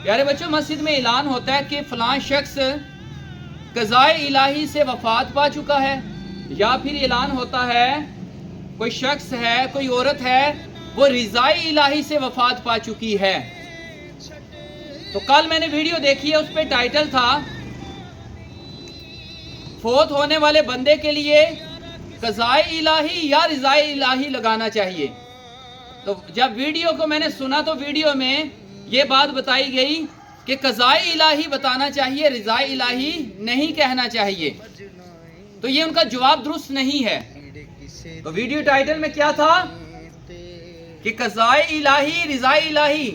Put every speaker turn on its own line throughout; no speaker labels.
پیارے بچوں، مسجد میں اعلان ہوتا ہے کہ فلاں شخص قضائے الہی سے وفات پا چکا ہے، یا پھر اعلان ہوتا ہے کوئی شخص ہے، کوئی عورت ہے، وہ رضائے الہی سے وفات پا چکی ہے۔ تو کل میں نے ویڈیو دیکھی ہے، اس پہ ٹائٹل تھا فوت ہونے والے بندے کے لیے قضائے الہی یا رضائے الہی لگانا چاہیے۔ تو جب ویڈیو کو میں نے سنا تو ویڈیو میں یہ بات بتائی گئی کہ قضائے الہی بتانا چاہیے، رضائے الہی نہیں کہنا چاہیے۔ تو یہ ان کا جواب درست نہیں ہے۔ تو ویڈیو ٹائٹل میں کیا تھا کہ قضائے الہی، رضائے الہی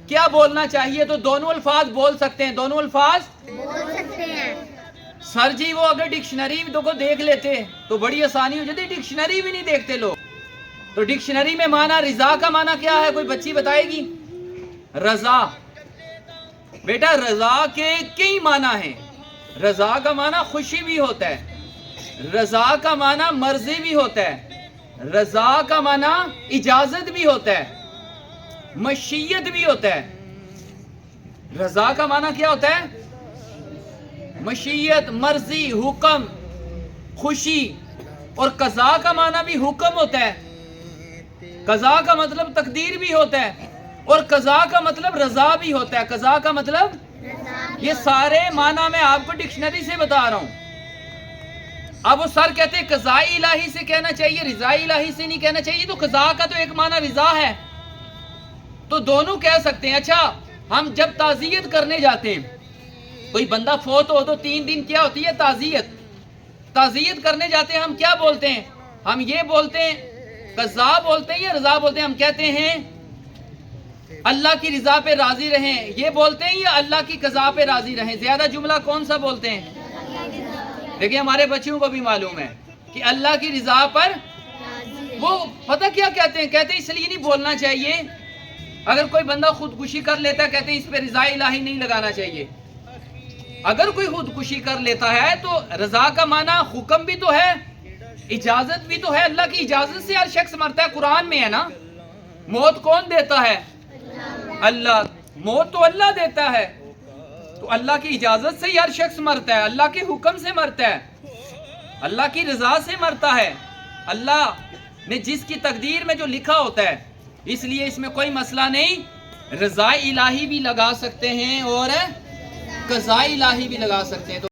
کیا بولنا چاہیے؟ تو دونوں الفاظ بول سکتے ہیں، دونوں الفاظ
بول سکتے ہیں۔
سر جی وہ اگر ڈکشنری تو کو دیکھ لیتے تو بڑی آسانی ہو جاتی، ڈکشنری بھی نہیں دیکھتے لوگ۔ تو ڈکشنری میں معنی رضا کا معنی کیا ہے؟ کوئی بچی بتائے گی؟ رضا، بیٹا رضا کے کئی معنی ہیں۔ رضا کا معنی خوشی بھی ہوتا ہے، رضا کا معنی مرضی بھی ہوتا ہے، رضا کا معنی اجازت بھی ہوتا ہے، مشیت بھی ہوتا ہے۔ رضا کا معنی کیا ہوتا ہے؟ مشیت، مرضی، حکم، خوشی۔ اور قضا کا معنی بھی حکم ہوتا ہے، قضا کا مطلب تقدیر بھی ہوتا ہے، اور قضا کا مطلب رضا بھی ہوتا ہے۔ قضا کا مطلب یہ سارے معنی میں آپ کو ڈکشنری سے بتا رہا ہوں۔ اب وہ سر کہتے ہیں قضائے الہی سے کہنا چاہیے، رضائے الہی سے نہیں کہنا چاہیے۔ تو قضا کا تو ایک معنی رضا ہے، تو دونوں کہہ سکتے ہیں۔ اچھا، ہم جب تعزیت کرنے جاتے ہیں، کوئی بندہ فوت ہو تو 3 دن کیا ہوتی ہے؟ تعزیت۔ تعزیت کرنے جاتے ہیں، ہم کیا بولتے ہیں؟ ہم یہ بولتے ہیں، قضا بولتے ہیں یا رضا بولتے ہیں؟ ہم کہتے ہیں اللہ کی رضا پہ راضی رہیں، یہ بولتے ہیں یا اللہ کی قضا پہ راضی رہیں؟ زیادہ جملہ کون سا بولتے ہیں؟ دیکھیں ہمارے بچوں کو بھی معلوم ہے کہ اللہ کی رضا پر وہ پتہ کیا کہتے ہیں؟ کہتے ہیں اس لیے نہیں بولنا چاہیے، اگر کوئی بندہ خودکشی کر لیتا ہے کہتے ہیں اس پہ رضا الہی نہیں لگانا چاہیے۔ اگر کوئی خودکشی کر لیتا ہے تو رضا کا معنی حکم بھی تو ہے، اجازت بھی تو ہے۔ اللہ کی اجازت سے ہر شخص مرتا ہے، قرآن میں ہے نا۔ موت کون دیتا ہے؟ اللہ۔ موت تو اللہ دیتا ہے، تو اللہ کی اجازت سے ہی ہر شخص مرتا ہے، اللہ کے حکم سے مرتا ہے، اللہ کی رضا سے مرتا ہے۔ اللہ نے جس کی تقدیر میں جو لکھا ہوتا ہے، اس لیے اس میں کوئی مسئلہ نہیں۔ رضائے الہی بھی لگا سکتے ہیں اور قضائے الہی بھی لگا سکتے ہیں۔